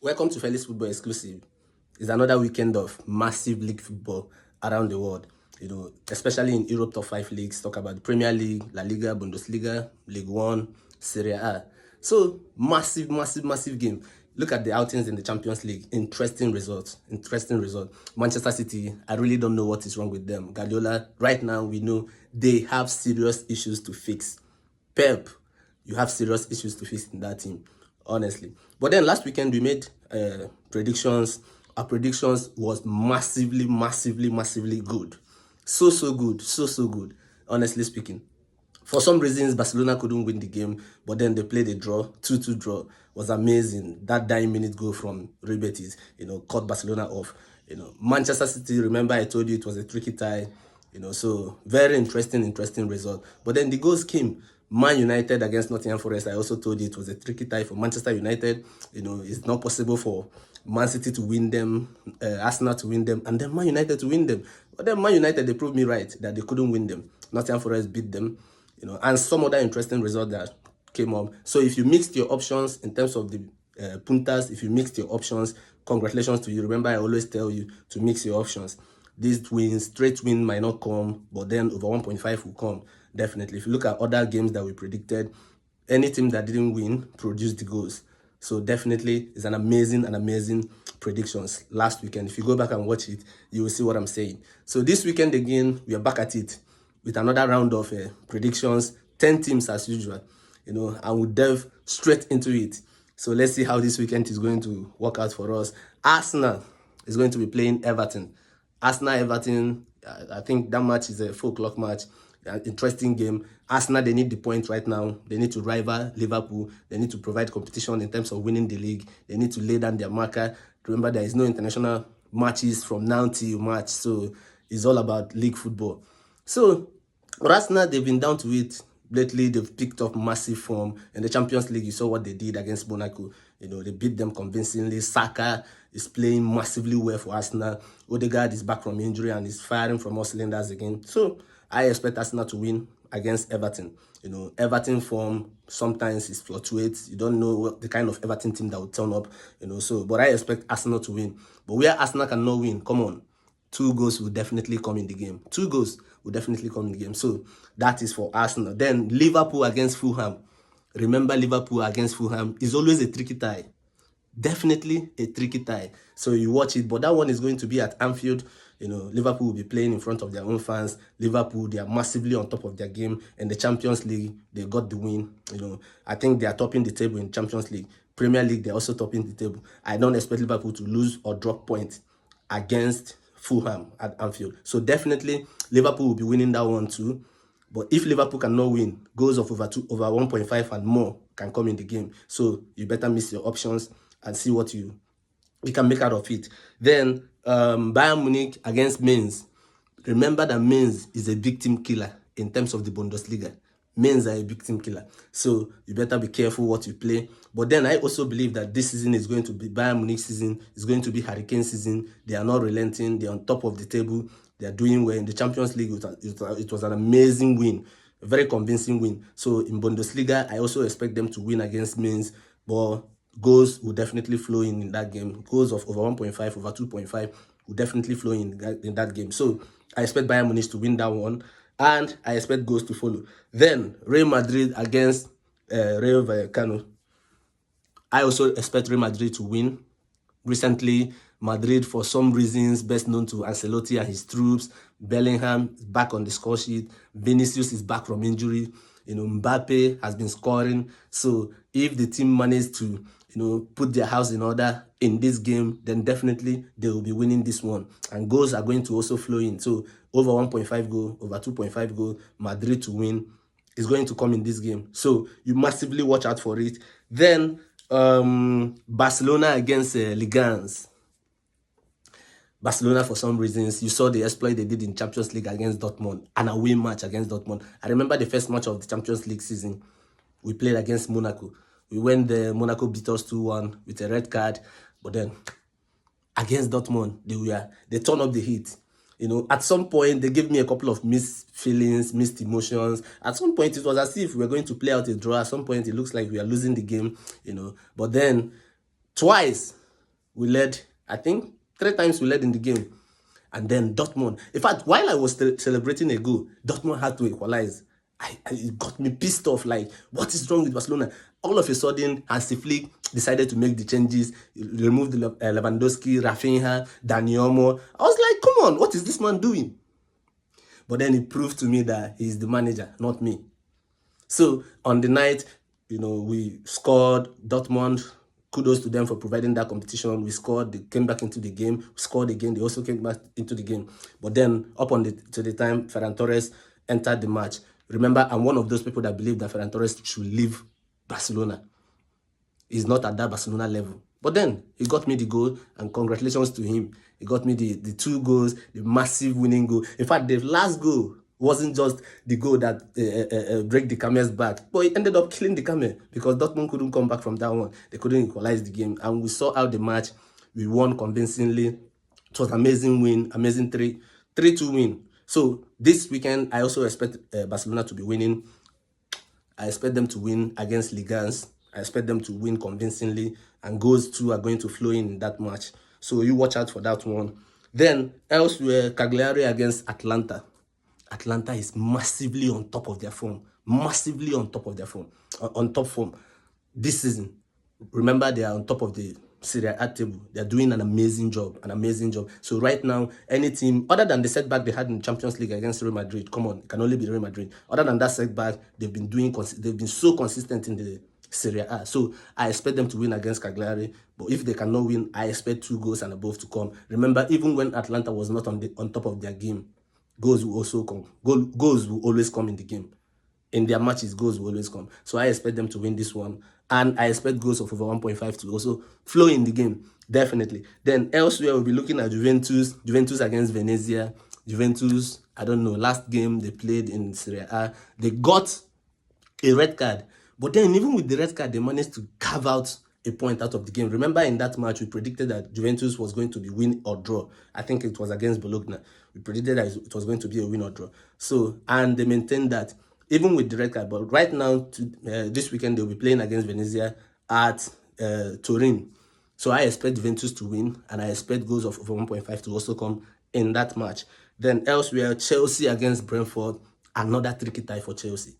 Welcome to Felix Football Exclusive. It's another weekend of massive league football around the world. Especially in Europe top 5 leagues. Talk about the Premier League, La Liga, Bundesliga, League One, Seria. So massive, massive, massive game. Look at the outings in the Champions League. Interesting results. Interesting result. Manchester City, I really don't know what is wrong with them. Guardiola, right now we know they have serious issues to fix. Pep, you have serious issues to fix in that team, honestly. But then last weekend we made predictions. Our predictions was massively, massively, massively good. So good, so good, honestly speaking. For some reasons, Barcelona couldn't win the game, but then they played a draw, 2-2 draw. Was amazing. That dying minute goal from Rebetis, caught Barcelona off. Manchester City, remember I told you it was a tricky tie, so very interesting result. But then the goals came. Man United against Nottingham Forest, I also told you it was a tricky tie for Manchester United. It's not possible for Man City to win them, Arsenal to win them, and then Man United to win them. But then Man United, they proved me right that they couldn't win them. Nottingham Forest beat them, and some other interesting results that came up. So if you mixed your options in terms of the puntas, if you mixed your options, congratulations to you. Remember, I always tell you to mix your options. These wins, straight win might not come, but then over 1.5 will come, definitely. If you look at other games that we predicted, any team that didn't win produced the goals. So definitely, it's an amazing predictions last weekend. If you go back and watch it, you will see what I'm saying. So this weekend again, we are back at it with another round of predictions, 10 teams as usual, and we'll delve straight into it. So let's see how this weekend is going to work out for us. Arsenal is going to be playing Everton. Arsenal-Everton, I think that match is a 4 o'clock match. Interesting game. Arsenal, they need the point right now. They need to rival Liverpool. They need to provide competition in terms of winning the league. They need to lay down their marker. Remember, there is no international matches from now till March, so it's all about league football. So, Arsenal, they've been down to it. Lately, they've picked up massive form. In the Champions League, you saw what they did against Monaco. They beat them convincingly. Saka is playing massively well for Arsenal. Odegaard is back from injury and is firing from all cylinders again. So, I expect Arsenal to win against Everton. Everton form sometimes it fluctuates. You don't know what the kind of Everton team that will turn up, but I expect Arsenal to win. But where Arsenal cannot win, come on, 2 goals will definitely come in the game. 2 goals will definitely come in the game. So that is for Arsenal. Then Liverpool against Fulham. Remember, Liverpool against Fulham is always a tricky tie. Definitely a tricky tie. So you watch it, but that one is going to be at Anfield. Liverpool will be playing in front of their own fans. Liverpool, they are massively on top of their game. In the Champions League, they got the win. I think they are topping the table in Champions League. Premier League, they're also topping the table. I don't expect Liverpool to lose or drop points against Fulham at Anfield. So definitely, Liverpool will be winning that one too. But if Liverpool cannot win, goals of over 1.5 and more can come in the game. So you better miss your options and see what you can make out of it. Then Bayern Munich against Mainz. Remember that Mainz is a big team killer in terms of the Bundesliga. Mainz are a big team killer. So you better be careful what you play. But then I also believe that this season is going to be Bayern Munich season. It's going to be Hurricane season. They are not relenting. They're on top of the table. They are doing well. In the Champions League, it was an amazing win. A very convincing win. So in Bundesliga, I also expect them to win against Mainz. But goals will definitely flow in that game. Goals of over 1.5, over 2.5 will definitely flow in that game. So I expect Bayern Munich to win that one, and I expect goals to follow. Then Real Madrid against Rayo Vallecano. I also expect Real Madrid to win. Recently, Madrid, for some reasons, best known to Ancelotti and his troops, Bellingham is back on the score sheet. Vinicius is back from injury. Mbappe has been scoring. So if the team manages to, put their house in order in this game, then definitely they will be winning this one. And goals are going to also flow in. So over 1.5 goal, over 2.5 goal, Madrid to win is going to come in this game. So you massively watch out for it. Then Barcelona against Ligans. Barcelona, for some reasons, you saw the exploit they did in Champions League against Dortmund, an away match against Dortmund. I remember the first match of the Champions League season, we played against Monaco. We went there, Monaco beat us 2-1 with a red card, but then against Dortmund, they turned up the heat. At some point, they gave me a couple of mixed feelings, mixed emotions. At some point, it was as if we were going to play out a draw. At some point, it looks like we are losing the game, But then, twice, we led, I think, 3 times we led in the game. And then Dortmund, in fact, while I was celebrating a goal, Dortmund had to equalize. It got me pissed off, like, what is wrong with Barcelona? All of a sudden, Hansi Flick decided to make the changes, removed Lewandowski, Rafinha, Dani Olmo. I was like, come on, what is this man doing? But then it proved to me that he's the manager, not me. So on the night, we scored. Dortmund, kudos to them for providing that competition. We scored, they came back into the game, we scored again, they also came back into the game. But then up to the time Ferran Torres entered the match. Remember, I'm one of those people that believe that Ferran Torres should leave Barcelona. He's not at that Barcelona level. But then he got me the goal, and congratulations to him. He got me the 2 goals, the massive winning goal. In fact, the last goal wasn't just the goal that break the Camel's back, but it ended up killing the Camel because Dortmund couldn't come back from that one. They couldn't equalize the game, and we saw out the match. We won convincingly. It was an amazing win, amazing 3-2 win. So this weekend, I also expect Barcelona to be winning. I expect them to win against Ligans. I expect them to win convincingly, and goals too are going to flow in that match. So you watch out for that one. Then elsewhere, Cagliari against Atlanta. Atlanta is massively on top of their form. Massively on top of their form. On top form this season. Remember, they are on top of the Seria A table. They are doing an amazing job. So right now, any team, other than the setback they had in the Champions League against Real Madrid, come on, it can only be Real Madrid. Other than that setback, they've been so consistent in the Seria A. So I expect them to win against Cagliari. But if they cannot win, I expect 2 goals and above to come. Remember, even when Atlanta was not on top of their game, goals will also come. Goals will always come in the game. In their matches, goals will always come. So I expect them to win this one. And I expect goals of over 1.5 to also flow in the game. Definitely. Then elsewhere, we'll be looking at Juventus. Juventus against Venezia. Juventus, I don't know, last game they played in Serie A, they got a red card. But then even with the red card, they managed to carve out a point out of the game. Remember, in that match, we predicted that Juventus was going to be win or draw. I think it was against Bologna. We predicted that it was going to be a win or draw. So, and they maintained that even with the red card. But right now, this weekend, they'll be playing against Venezia at Turin. So I expect Juventus to win, and I expect goals of over 1.5 to also come in that match. Then elsewhere, Chelsea against Brentford. Another tricky tie for Chelsea.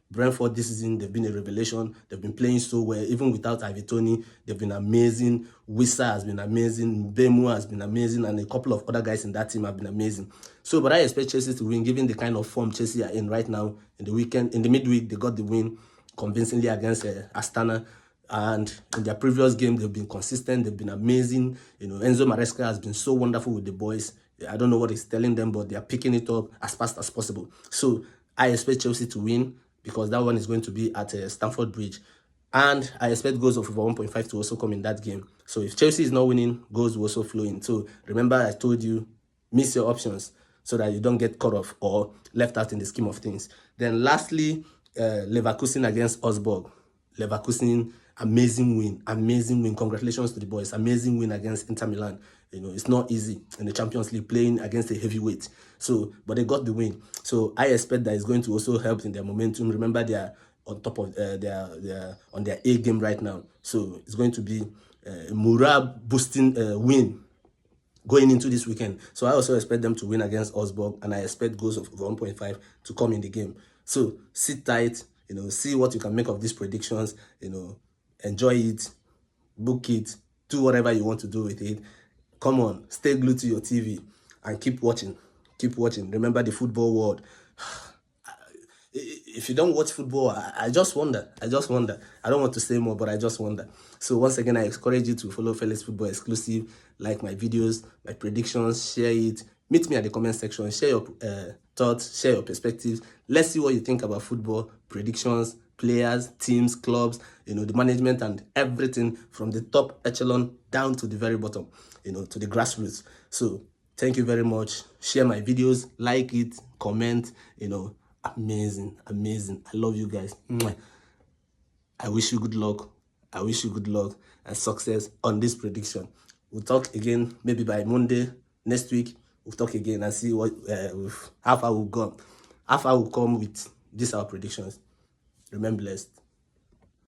Brentford this season, they've been a revelation. They've been playing so well. Even without Ivy Toney, they've been amazing. Wissa has been amazing. Bemu has been amazing. And a couple of other guys in that team have been amazing. So, but I expect Chelsea to win, given the kind of form Chelsea are in right now. In the midweek, they got the win convincingly against Astana. And in their previous game, they've been consistent. They've been amazing. Enzo Maresca has been so wonderful with the boys. I don't know what he's telling them, but they are picking it up as fast as possible. So I expect Chelsea to win, because that one is going to be at Stamford Bridge. And I expect goals of over 1.5 to also come in that game. So if Chelsea is not winning, goals will also flow in. So remember, I told you, miss your options so that you don't get cut off or left out in the scheme of things. Then lastly, Leverkusen against Augsburg. Leverkusen, amazing win. Congratulations to the boys. Amazing win against Inter Milan. It's not easy in the Champions League playing against a heavyweight. So, but they got the win. So I expect that it's going to also help in their momentum. Remember, they are on top of they're on their A game right now. So it's going to be a morale boosting win going into this weekend. So I also expect them to win against Augsburg, and I expect goals of 1.5 to come in the game. So sit tight, see what you can make of these predictions, enjoy it, book it, do whatever you want to do with it. Come on, stay glued to your TV and keep watching. Remember the football world. If you don't watch football, I just wonder. I don't want to say more, but I just wonder. So once again, I encourage you to follow Felix Football Exclusive, like my videos, my predictions, share it. Meet me at the comment section, share your thoughts, share your perspectives. Let's see what you think about football, predictions, players, teams, clubs, the management and everything from the top echelon down to the very bottom, to the grassroots. So thank you very much. Share my videos, like it, comment, amazing. I love you guys. I wish you good luck. And success on this prediction. We'll talk again maybe by Monday next week. We'll talk again and see what how far we'll come with these our predictions. Remember blessed.